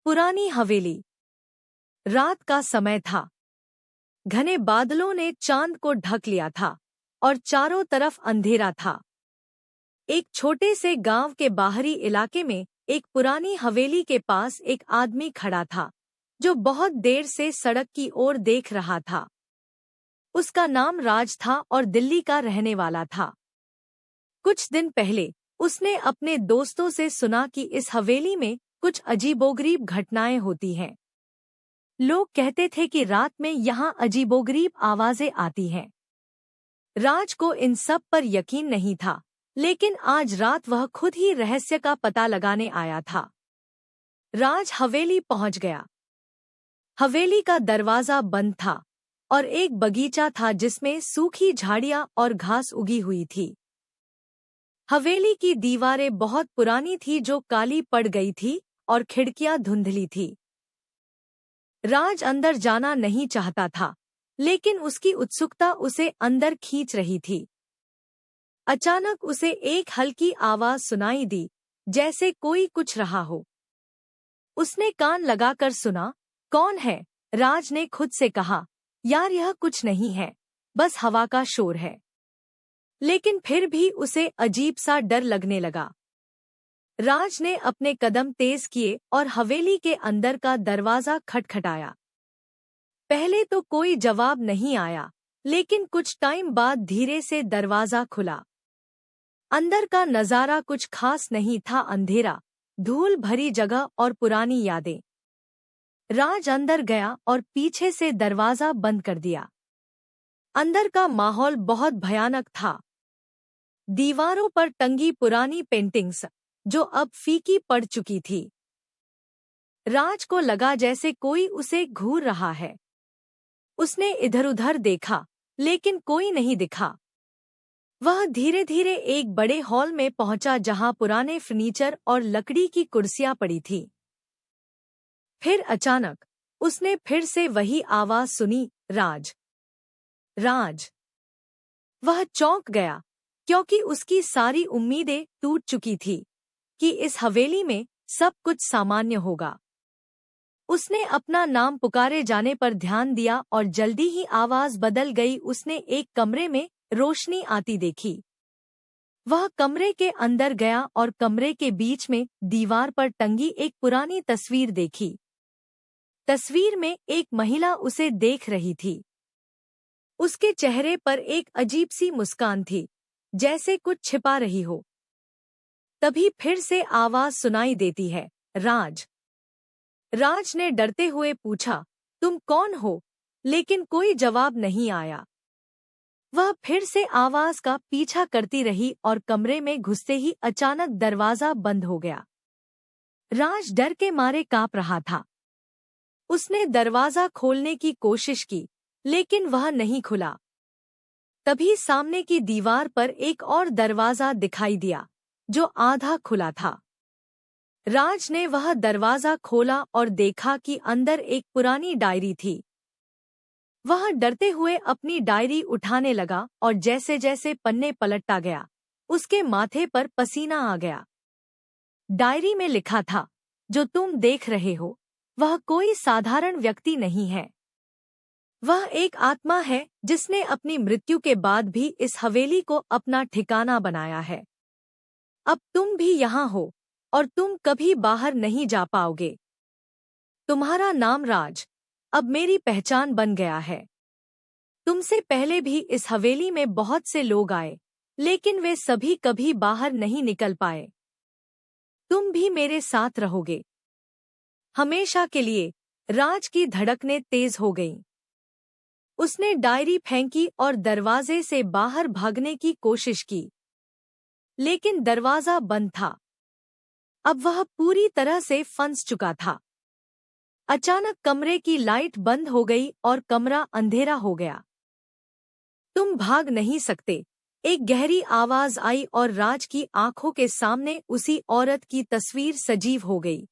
पुरानी हवेली। रात का समय था। घने बादलों ने चांद को ढक लिया था और चारों तरफ अंधेरा था। एक छोटे से गांव के बाहरी इलाके में एक पुरानी हवेली के पास एक आदमी खड़ा था, जो बहुत देर से सड़क की ओर देख रहा था। उसका नाम राज था और दिल्ली का रहने वाला था। कुछ दिन पहले उसने अपने दोस्तों से सुना कि इस हवेली में कुछ अजीबोगरीब घटनाएं होती हैं। लोग कहते थे कि रात में यहाँ अजीबोगरीब आवाजें आती हैं। राज को इन सब पर यकीन नहीं था, लेकिन आज रात वह खुद ही रहस्य का पता लगाने आया था। राज हवेली पहुंच गया। हवेली का दरवाजा बंद था और एक बगीचा था जिसमें सूखी झाड़ियां और घास उगी हुई थी। हवेली की दीवारें बहुत पुरानी थी, जो काली पड़ गई थी, और खिड़कियां धुंधली थी। राज अंदर जाना नहीं चाहता था, लेकिन उसकी उत्सुकता उसे अंदर खींच रही थी। अचानक उसे एक हल्की आवाज सुनाई दी, जैसे कोई कुछ रहा हो। उसने कान लगाकर सुना। कौन है? राज ने खुद से कहा। यार, यह कुछ नहीं है, बस हवा का शोर है। लेकिन फिर भी उसे अजीब सा डर लगने लगा। राज ने अपने कदम तेज किए और हवेली के अंदर का दरवाजा खटखटाया। पहले तो कोई जवाब नहीं आया, लेकिन कुछ टाइम बाद धीरे से दरवाजा खुला। अंदर का नजारा कुछ खास नहीं था। अंधेरा, धूल भरी जगह और पुरानी यादें। राज अंदर गया और पीछे से दरवाजा बंद कर दिया। अंदर का माहौल बहुत भयानक था। दीवारों पर टंगी पुरानी पेंटिंग्स, जो अब फीकी पड़ चुकी थी। राज को लगा जैसे कोई उसे घूर रहा है। उसने इधर-उधर देखा, लेकिन कोई नहीं दिखा। वह धीरे धीरे एक बड़े हॉल में पहुंचा, जहां पुराने फर्नीचर और लकड़ी की कुर्सियां पड़ी थी। फिर अचानक उसने फिर से वही आवाज सुनी, राज, राज। वह चौंक गया, क्योंकि उसकी सारी उम्मीदें टूट चुकी थी कि इस हवेली में सब कुछ सामान्य होगा। उसने अपना नाम पुकारे जाने पर ध्यान दिया और जल्दी ही आवाज बदल गई। उसने एक कमरे में रोशनी आती देखी। वह कमरे के अंदर गया और कमरे के बीच में दीवार पर टंगी एक पुरानी तस्वीर देखी। तस्वीर में एक महिला उसे देख रही थी। उसके चेहरे पर एक अजीब सी मुस्कान थी, जैसे कुछ छिपा रही हो। तभी फिर से आवाज सुनाई देती है, राज। राज ने डरते हुए पूछा, तुम कौन हो? लेकिन कोई जवाब नहीं आया। वह फिर से आवाज का पीछा करती रही और कमरे में घुसते ही अचानक दरवाजा बंद हो गया। राज डर के मारे कांप रहा था। उसने दरवाजा खोलने की कोशिश की, लेकिन वह नहीं खुला। तभी सामने की दीवार पर एक और दरवाजा दिखाई दिया, जो आधा खुला था। राज ने वह दरवाजा खोला और देखा कि अंदर एक पुरानी डायरी थी। वह डरते हुए अपनी डायरी उठाने लगा और जैसे जैसे पन्ने पलटता गया, उसके माथे पर पसीना आ गया। डायरी में लिखा था, जो तुम देख रहे हो, वह कोई साधारण व्यक्ति नहीं है। वह एक आत्मा है जिसने अपनी मृत्यु के बाद भी इस हवेली को अपना ठिकाना बनाया है। अब तुम भी यहाँ हो और तुम कभी बाहर नहीं जा पाओगे। तुम्हारा नाम राज अब मेरी पहचान बन गया है। तुमसे पहले भी इस हवेली में बहुत से लोग आए, लेकिन वे सभी कभी बाहर नहीं निकल पाए। तुम भी मेरे साथ रहोगे हमेशा के लिए। राज की धड़कनें तेज हो गईं। उसने डायरी फेंकी और दरवाजे से बाहर भागने की कोशिश की, लेकिन दरवाजा बंद था। अब वह पूरी तरह से फंस चुका था। अचानक कमरे की लाइट बंद हो गई और कमरा अंधेरा हो गया। तुम भाग नहीं सकते, एक गहरी आवाज आई और राज की आंखों के सामने उसी औरत की तस्वीर सजीव हो गई।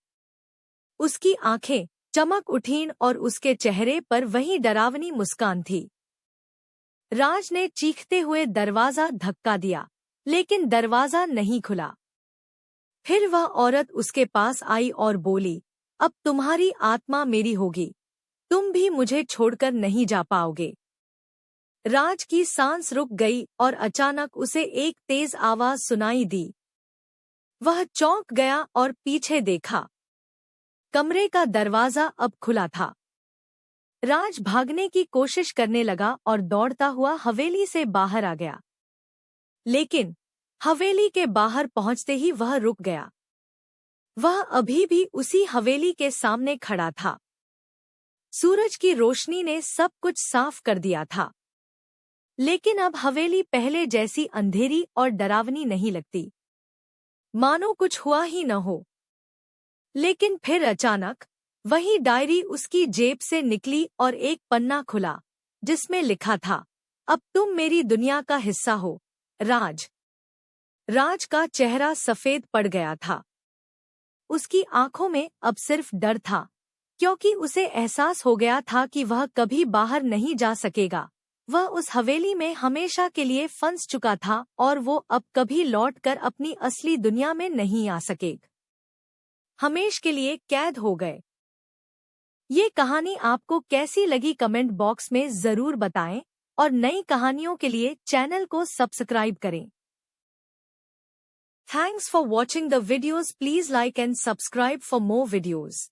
उसकी आंखें चमक उठीं और उसके चेहरे पर वही डरावनी मुस्कान थी। राज ने चीखते हुए दरवाजा धक्का दिया, लेकिन दरवाजा नहीं खुला। फिर वह औरत उसके पास आई और बोली, अब तुम्हारी आत्मा मेरी होगी, तुम भी मुझे छोड़कर नहीं जा पाओगे। राज की सांस रुक गई और अचानक उसे एक तेज आवाज सुनाई दी। वह चौंक गया और पीछे देखा। कमरे का दरवाजा अब खुला था। राज भागने की कोशिश करने लगा और दौड़ता हुआ हवेली से बाहर आ गया। लेकिन हवेली के बाहर पहुंचते ही वह रुक गया। वह अभी भी उसी हवेली के सामने खड़ा था। सूरज की रोशनी ने सब कुछ साफ कर दिया था, लेकिन अब हवेली पहले जैसी अंधेरी और डरावनी नहीं लगती, मानो कुछ हुआ ही न हो। लेकिन फिर अचानक वही डायरी उसकी जेब से निकली और एक पन्ना खुला, जिसमें लिखा था, अब तुम मेरी दुनिया का हिस्सा हो, राज। राज का चेहरा सफेद पड़ गया था। उसकी आंखों में अब सिर्फ डर था, क्योंकि उसे एहसास हो गया था कि वह कभी बाहर नहीं जा सकेगा। वह उस हवेली में हमेशा के लिए फंस चुका था और वो अब कभी लौटकर अपनी असली दुनिया में नहीं आ सकेगा। हमेशा के लिए कैद हो गए। ये कहानी आपको कैसी लगी कमेंट बॉक्स में जरूर बताएं और नई कहानियों के लिए चैनल को सब्सक्राइब करें। Thanks for watching the videos. Please like and subscribe for more videos.